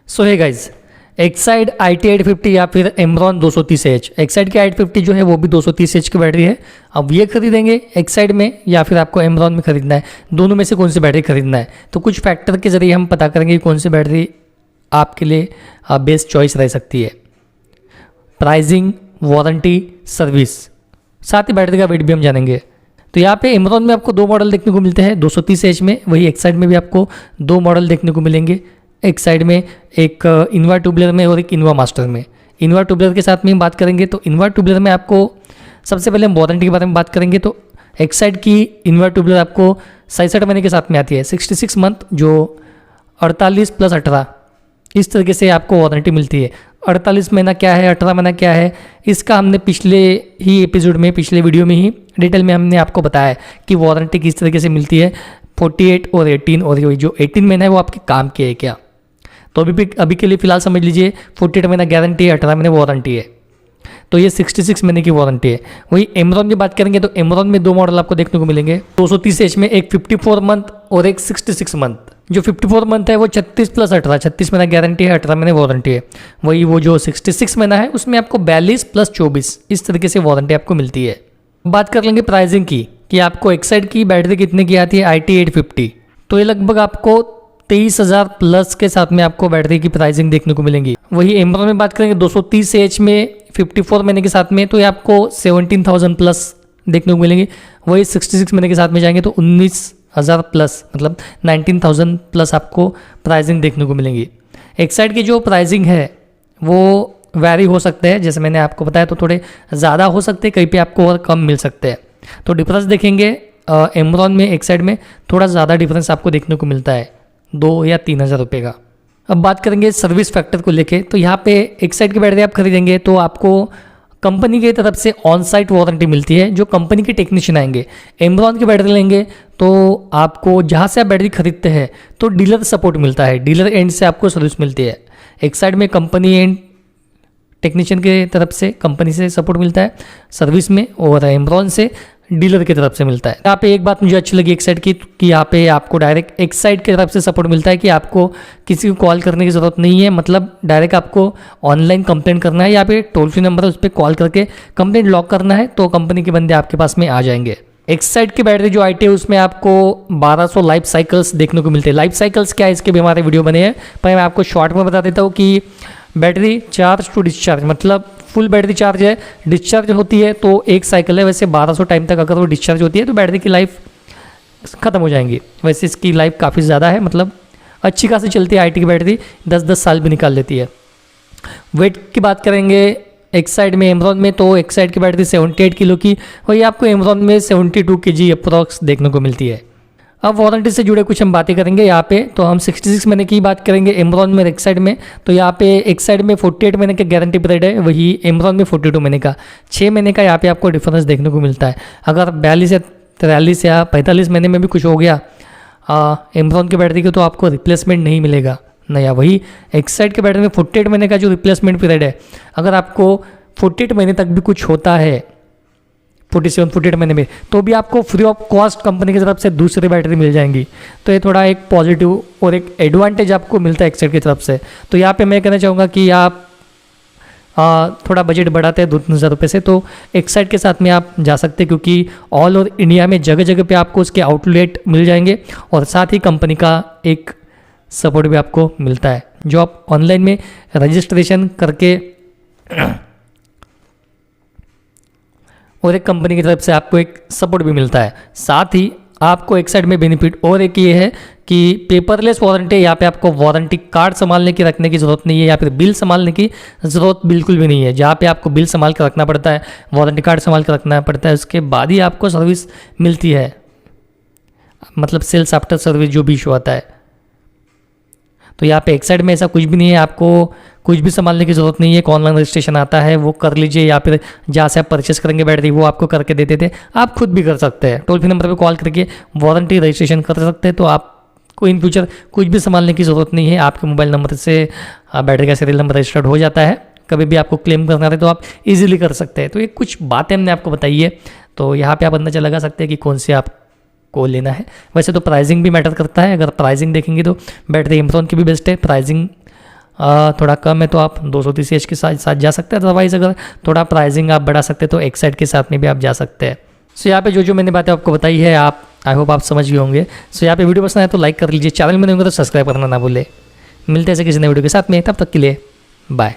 सो है guys, Exide IT850 या फिर एमरॉन 230H। एक्साइड की 850 जो है वो भी 230H की बैटरी है। अब ये खरीदेंगे एक्साइड में या फिर आपको एमरॉन में खरीदना है, दोनों में से कौन सी बैटरी खरीदना है, तो कुछ फैक्टर के जरिए हम पता करेंगे कि कौन सी बैटरी आपके लिए बेस्ट चॉइस रह सकती है। प्राइसिंग, वारंटी, सर्विस, साथ ही बैटरी का वेट भी हम जानेंगे। तो यहाँ पे एमरॉन में आपको दो मॉडल देखने को मिलते हैं 230H में, वही एक्साइड में भी आपको दो मॉडल देखने को मिलेंगे। एक साइड में एक इनवा ट्यूबलर में और एक इनवा मास्टर में। इनवा ट्यूबलर के साथ में हम बात करेंगे तो इनवा ट्यूबलर में आपको सबसे पहले हम वारंटी के बारे में बात करेंगे। तो एक साइड की इनवा ट्यूबलर आपको 67 महीने के साथ में आती है, 66 मंथ, जो 48 + 18 इस तरीके से आपको वारंटी मिलती है। 48 महीना क्या है, 18 महीना क्या है, इसका हमने पिछले ही एपिसोड में, पिछले वीडियो में ही डिटेल में हमने आपको बताया कि वारंटी किस तरीके से मिलती है। 48 और 18, और जो 18 महीना है वो आपके काम के है क्या। तो अभी के लिए फिलहाल समझ लीजिए 48 महीना गारंटी है, 18 महीने वारंटी है, तो ये 66 महीने की वारंटी है। वही एमरॉन की बात करेंगे तो एमरॉन में दो मॉडल आपको देखने को मिलेंगे 230H में, एक 54 मंथ और एक 66 मंथ। जो 54 मंथ है वो 36 + 18, 36 महीना गारंटी है, 18 महीने वारंटी है। वही वो जो 66 महीना है उसमें आपको 42 + 24 इस तरीके से वारंटी आपको मिलती है। बात कर लेंगे प्राइसिंग की कि आपको एक्साइड की बैटरी कितने की आती है IT850, तो ये लगभग आपको 23,000 प्लस के साथ में आपको बैटरी की प्राइसिंग देखने को मिलेंगी। वही एमरॉन में बात करेंगे 230H में 54 महीने के साथ में, तो ये आपको 17,000 प्लस देखने को मिलेंगे। वही 66 महीने के साथ में जाएंगे तो 19,000 प्लस, मतलब 19,000 प्लस आपको प्राइसिंग देखने को मिलेंगी। एक्साइड की जो प्राइसिंग है वो वैरी हो सकते हैं, जैसे मैंने आपको बताया, तो थोड़े ज़्यादा हो सकते हैं, कहीं पे आपको और कम मिल सकते हैं। तो डिफरेंस देखेंगे एमरॉन में एक्साइड में थोड़ा ज़्यादा डिफरेंस आपको देखने को मिलता है, 2 या 3,000 रुपये का। अब बात करेंगे सर्विस फैक्टर को लेके, तो यहाँ पे एक्साइड की बैटरी आप खरीदेंगे तो आपको कंपनी की तरफ से ऑन साइट वारंटी मिलती है, जो कंपनी के टेक्नीशियन आएंगे। एमरॉन की बैटरी लेंगे तो आपको जहाँ से आप बैटरी खरीदते हैं तो डीलर सपोर्ट मिलता है, डीलर एंड से आपको सर्विस मिलती है। एक्साइड में कंपनी एंड टेक्नीशियन के तरफ से, कंपनी से सपोर्ट मिलता है सर्विस में, और एमरॉन से डीलर की तरफ से मिलता है। यहाँ पे एक बात मुझे अच्छी लगी एक्साइड की कि यहाँ पे आपको डायरेक्ट एक्साइड की तरफ से सपोर्ट मिलता है कि आपको किसी को कॉल करने की ज़रूरत नहीं है, मतलब डायरेक्ट आपको ऑनलाइन कंप्लेंट करना है, यहाँ पे टोल फ्री नंबर है, उस पर कॉल करके कंप्लेंट लॉक करना है तो कंपनी के बंदे आपके पास में आ जाएंगे। एक्साइड की बैटरी जो IT है उसमें आपको 1200 लाइफ साइकिल्स देखने को मिलते हैं। लाइफ साइकिल्स क्या है, इसके भी हमारे वीडियो बने हैं, पर मैं आपको शॉर्ट में बता देता हूँ कि बैटरी चार्ज टू डिस्चार्ज, मतलब फुल बैटरी चार्ज है, डिस्चार्ज होती है तो एक साइकिल है, वैसे 1200 टाइम तक अगर वो डिस्चार्ज होती है तो बैटरी की लाइफ ख़त्म हो जाएंगी। वैसे इसकी लाइफ काफ़ी ज़्यादा है, मतलब अच्छी खासी चलती है। IT की बैटरी 10-10 साल भी निकाल लेती है। वेट की बात करेंगे एक्साइड में, एमरॉन में, तो एक्साइड की बैटरी 78 किलो की, वही आपको एमरॉन में 72 kg अप्रॉक्स देखने को मिलती है। अब वारंटी से जुड़े कुछ हम बातें करेंगे यहाँ पे, तो हम 66 महीने की बात करेंगे एमरॉन में, एक्साइड में। तो यहाँ पे एक्साइड में 48 महीने का गारंटी पीरियड है, वही एमरॉन में 42 महीने का, 6 महीने का यहाँ पे आपको डिफरेंस देखने को मिलता है। अगर 42 या 43 या 45 महीने में भी कुछ हो गया एमरॉन की बैटरी के, तो आपको रिप्लेसमेंट नहीं मिलेगा नया। वही एक्साइड के बैटरी में 48 महीने का जो रिप्लेसमेंट पीरियड है, अगर आपको 48 महीने तक भी कुछ होता है, 47-48 महीने में, तो भी आपको फ्री ऑफ कॉस्ट कंपनी की तरफ से दूसरी बैटरी मिल जाएंगी। तो ये थोड़ा एक पॉजिटिव और एक एडवांटेज आपको मिलता है एक्साइड की तरफ से। तो यहाँ पे मैं कहना चाहूँगा कि आप थोड़ा बजट बढ़ाते हैं 2-3 रुपये से, तो एक्साइड के साथ में आप जा सकते हैं, क्योंकि ऑल ओवर इंडिया में जगह जगह पे आपको उसके आउटलेट मिल जाएंगे, और साथ ही कंपनी का एक सपोर्ट भी आपको मिलता है, जो आप ऑनलाइन में रजिस्ट्रेशन करके और एक कंपनी की तरफ से आपको एक सपोर्ट भी मिलता है। साथ ही आपको एक्साइड में बेनिफिट और एक ये है कि पेपरलेस वारंटी, यहाँ पे आपको वारंटी कार्ड संभालने की रखने की ज़रूरत नहीं है, या फिर बिल संभालने की ज़रूरत बिल्कुल भी नहीं है। जहाँ पे आपको बिल संभाल कर रखना पड़ता है, वारंटी कार्ड संभाल कर रखना पड़ता है, उसके बाद ही आपको सर्विस मिलती है, मतलब सेल्स आफ्टर सर्विस जो भी इशू आता है। तो यहाँ पे एक्साइड में ऐसा कुछ भी नहीं है, आपको कुछ भी संभालने की ज़रूरत नहीं है। एक ऑनलाइन रजिस्ट्रेशन आता है, वो कर लीजिए, या फिर जहाँ से आप परचेस करेंगे बैटरी वो आपको करके देते थे, आप खुद भी कर सकते हैं। टोल फ्री नंबर पे कॉल करके वारंटी रजिस्ट्रेशन कर सकते हैं, तो आपको इन फ्यूचर कुछ भी संभालने की ज़रूरत नहीं है। आपके मोबाइल नंबर से बैटरी का सीरियल नंबर रजिस्टर्ड हो जाता है, कभी भी आपको क्लेम करना है तो आप ईजिली कर सकते हैं। तो ये कुछ बातें हमने आपको बताई है, तो यहाँ पर आप अंदाजा लगा सकते हैं कि कौन से आप को लेना है। वैसे तो प्राइसिंग भी मैटर करता है, अगर प्राइसिंग देखेंगे तो बैटरी एमरॉन की भी बेस्ट है, प्राइसिंग थोड़ा कम है तो आप 230H के साथ जा सकते हैं। अदरवाइज़ अगर थोड़ा प्राइसिंग आप बढ़ा सकते हैं तो एक्साइड के साथ में भी आप जा सकते हैं। सो यहाँ पे जो मैंने बातें आपको बताई है आप आई होप आप समझ गए होंगे। सो यहाँ पे वीडियो पसंद आए तो लाइक कर लीजिए, चैनल में नहीं होंगे तो सब्सक्राइब करना ना भूले। मिलते हैं ऐसे किसी नए वीडियो के साथ में, तब तक के लिए बाय।